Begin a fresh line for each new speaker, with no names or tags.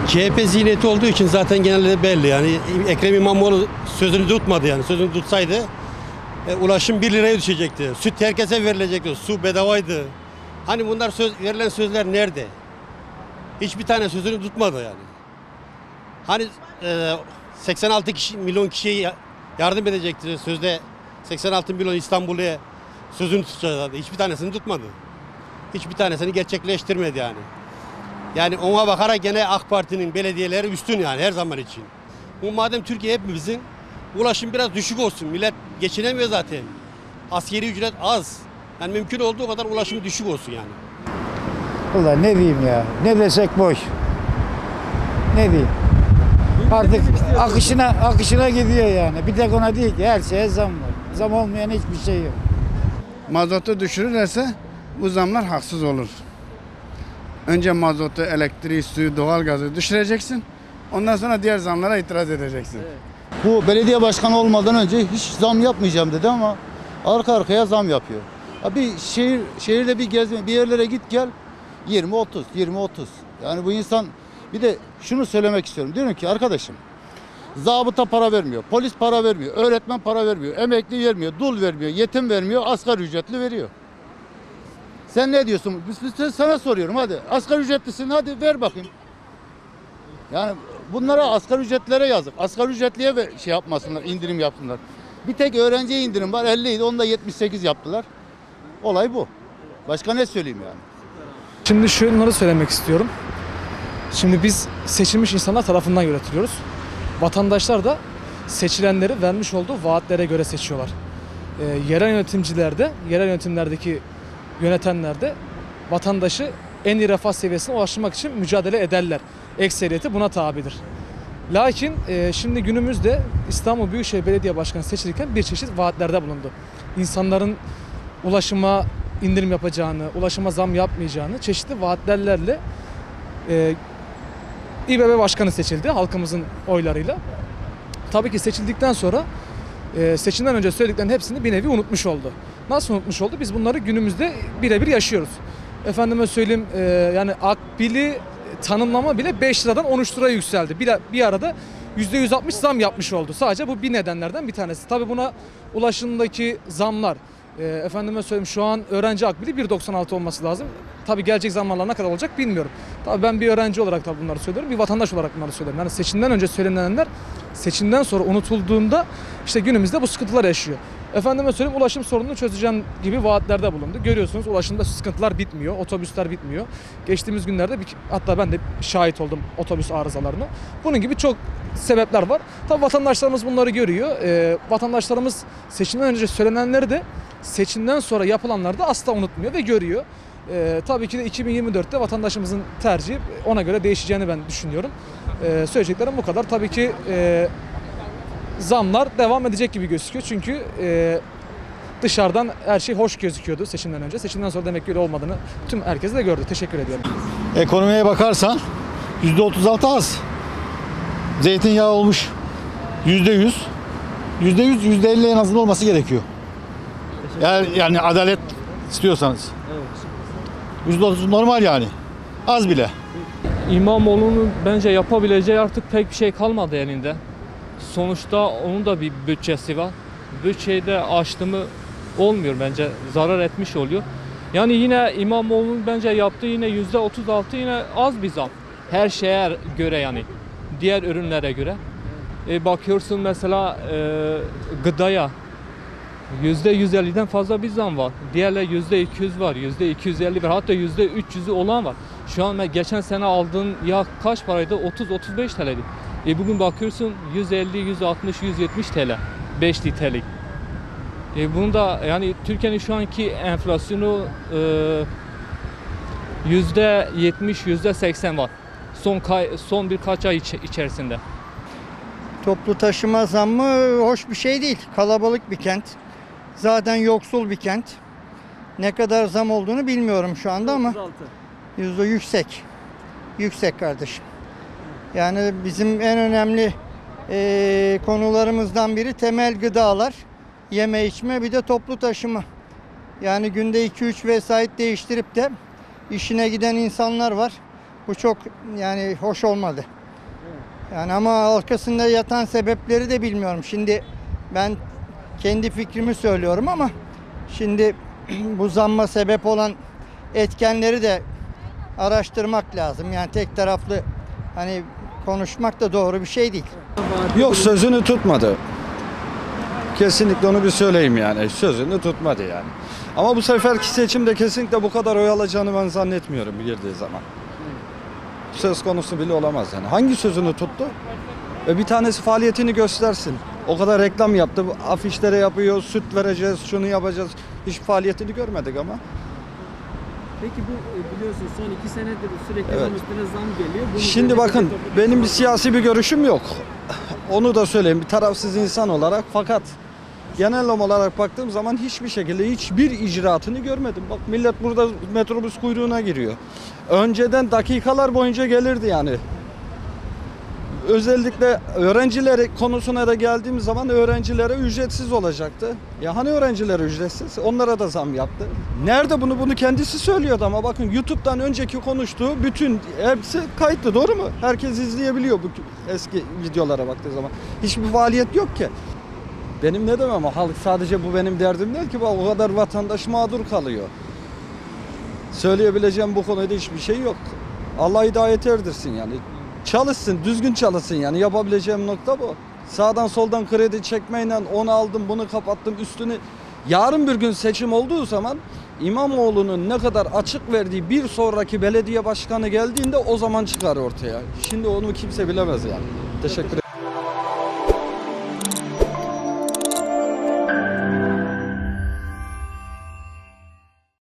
CHP zihniyeti olduğu için zaten genelde belli yani. Ekrem İmamoğlu sözünü tutmadı yani. Sözünü tutsaydı ulaşım 1 liraya düşecekti. Süt herkese verilecekti. Su bedavaydı. Hani bunlar verilen sözler nerede? Hiçbir tane sözünü tutmadı yani. Hani 86 milyon kişiye yardım edecekti. Sözde 86 milyon İstanbul'a sözünü tutacaktı. Hiçbir tanesini tutmadı. Hiçbir tanesini gerçekleştirmedi yani. Yani ona bakarak gene AK Parti'nin belediyeleri üstün yani her zaman için. Bu madem Türkiye hepimizin, ulaşım biraz düşük olsun. Millet geçinemiyor zaten. Asgari ücret az. Yani mümkün olduğu kadar ulaşım düşük olsun yani.
Ulan ne diyeyim ya, ne desek boş. Ne diyeyim? Artık akışına gidiyor yani. Bir tek ona değil ki her şeye zam var. Zam olmayan hiçbir şey yok.
Mazotu düşürürlerse bu zamlar haksız olur. Önce mazotu, elektriği, suyu, doğalgazı düşüreceksin. Ondan sonra diğer zamlara itiraz edeceksin.
Evet. Bu belediye başkanı olmadan önce hiç zam yapmayacağım dedi ama arka arkaya zam yapıyor. Bir şehirde bir gezme, bir yerlere git gel 20-30, 20-30. Yani bu insan bir de şunu söylemek istiyorum. Diyorum ki arkadaşım zabıta para vermiyor, polis para vermiyor, öğretmen para vermiyor, emekli vermiyor, dul vermiyor, yetim vermiyor, asgari ücretli veriyor. Sen ne diyorsun? Sana soruyorum hadi. Asgari ücretlisin hadi ver bakayım. Yani bunlara asgari ücretlilere yazık. Asgari ücretliye şey yapmasınlar, indirim yapsınlar. Bir tek öğrenciye indirim var 50 idi onu da 78 yaptılar. Olay bu. Başka ne söyleyeyim yani?
Şimdi şunları söylemek istiyorum. Şimdi biz seçilmiş insanlar tarafından yönetiliyoruz. Vatandaşlar da seçilenleri vermiş olduğu vaatlere göre seçiyorlar. Yerel yönetimlerdeki yönetenler de vatandaşı en iyi refah seviyesine ulaştırmak için mücadele ederler. Ekseriyeti buna tabidir. Lakin şimdi günümüzde İstanbul Büyükşehir Belediye Başkanı seçilirken bir çeşit vaatlerde bulundu. İnsanların ulaşıma indirim yapacağını, ulaşıma zam yapmayacağını çeşitli vaatlerle İBB Başkanı seçildi halkımızın oylarıyla. Tabii ki seçildikten sonra seçimden önce söylediklerinin hepsini bir nevi unutmuş oldu. Nasıl unutmuş oldu? Biz bunları günümüzde birebir yaşıyoruz. Efendime söyleyeyim yani akbili tanımlama bile 5 liradan 13 liraya yükseldi. Bir arada %160 zam yapmış oldu. Sadece bu bir nedenlerden bir tanesi. Tabii buna ulaşımdaki zamlar, efendime söyleyeyim şu an öğrenci akbili 1,96 olması lazım. Tabii gelecek zamanlar ne kadar olacak bilmiyorum. Tabii ben bir öğrenci olarak tabii bunları söylüyorum. Bir vatandaş olarak bunları söylüyorum. Yani seçimden önce söylenenler seçimden sonra unutulduğunda işte günümüzde bu sıkıntılar yaşıyor. Efendime söyleyeyim ulaşım sorununu çözeceğim gibi vaatlerde bulundu. Görüyorsunuz ulaşımda sıkıntılar bitmiyor, otobüsler bitmiyor. Geçtiğimiz günlerde hatta ben de şahit oldum otobüs arızalarına. Bunun gibi çok sebepler var. Tabii vatandaşlarımız bunları görüyor. Vatandaşlarımız seçimden önce söylenenleri de seçimden sonra yapılanları da asla unutmuyor ve görüyor. Tabii ki de 2024'te vatandaşımızın tercihi ona göre değişeceğini ben düşünüyorum. Söyleyeceklerim bu kadar. Tabii ki zamlar devam edecek gibi gözüküyor. Çünkü dışarıdan her şey hoş gözüküyordu seçimden önce. Seçimden sonra demek ki öyle olmadığını tüm herkes de gördü. Teşekkür ediyorum.
Ekonomiye bakarsan %36 az. Zeytinyağı olmuş %100. %100, %50 en azından olması gerekiyor. Yani adalet istiyorsanız. %30 normal yani. Az bile.
İmamoğlu'nun bence yapabileceği artık pek bir şey kalmadı elinde. Sonuçta onun da bir bütçesi var. Bütçeyi de aştı mı olmuyor bence. Zarar etmiş oluyor. Yani yine İmamoğlu'nun bence yaptığı yine %36 yine az bir zam. Her şeye göre yani. Diğer ürünlere göre. Bakıyorsun mesela gıdaya %150'den fazla bir zam var. Diğerler %200 var, %250 var, hatta %300'ü olan var. Şu an geçen sene aldığın yağ kaç paraydı? 30-35 TL'ydi. Bugün bakıyorsun 150, 160, 170 TL 5 litrelik. Bunu da yani Türkiye'nin şu anki enflasyonu %70, %80 var. Son birkaç ay içerisinde.
Toplu taşıma zammı hoş bir şey değil. Kalabalık bir kent. Zaten yoksul bir kent. Ne kadar zam olduğunu bilmiyorum şu anda ama yüksek. Yüksek kardeşim. Yani bizim en önemli konularımızdan biri temel gıdalar, yeme içme, bir de toplu taşıma. Yani günde 2-3 vesait değiştirip de işine giden insanlar var. Bu çok yani hoş olmadı. Yani ama arkasında yatan sebepleri de bilmiyorum. Şimdi ben kendi fikrimi söylüyorum ama şimdi bu zamma sebep olan etkenleri de araştırmak lazım. Yani tek taraflı hani konuşmak da doğru bir şey değil.
Yok, sözünü tutmadı. Kesinlikle onu bir söyleyeyim yani. Sözünü tutmadı yani. Ama bu seferki seçimde kesinlikle bu kadar oy alacağını ben zannetmiyorum girdiği zaman. Söz konusu bile olamaz yani. Hangi sözünü tuttu? Bir tanesi faaliyetini göstersin. O kadar reklam yaptı. Afişlere yapıyor, süt vereceğiz, şunu yapacağız. Hiç faaliyetini görmedik ama.
Peki bu biliyorsun son 2 senedir sürekli
Evet.
zam üstüne zam geliyor. Bunun
Şimdi
üzerine
bakın,
bir
benim bir siyasi bir görüşüm yok. Onu da söyleyeyim, bir tarafsız insan olarak, fakat genel olarak baktığım zaman hiçbir şekilde hiçbir icraatını görmedim. Bak, millet burada metrobüs kuyruğuna giriyor. Önceden dakikalar boyunca gelirdi yani. Özellikle öğrencileri konusuna da geldiğim zaman öğrencilere ücretsiz olacaktı. Ya hani öğrencilere ücretsiz? Onlara da zam yaptı. Nerede bunu kendisi söylüyordu ama bakın, YouTube'dan önceki konuştuğu bütün hepsi kayıtlı, doğru mu? Herkes izleyebiliyor bu eski videolara baktığı zaman. Hiçbir faaliyet yok ki. Benim ne demem, halk sadece bu benim derdim değil ki, bak o kadar vatandaş mağdur kalıyor. Söyleyebileceğim bu konuda hiçbir şey yok. Allah hidayet erdirsin yani. Çalışsın, düzgün çalışsın yani, yapabileceğim nokta bu. Sağdan soldan kredi çekmeyle onu aldım, bunu kapattım, üstünü. Yarın bir gün seçim olduğu zaman İmamoğlu'nun ne kadar açık verdiği bir sonraki belediye başkanı geldiğinde o zaman çıkar ortaya. Şimdi onu kimse bilemez yani. Teşekkür ederim.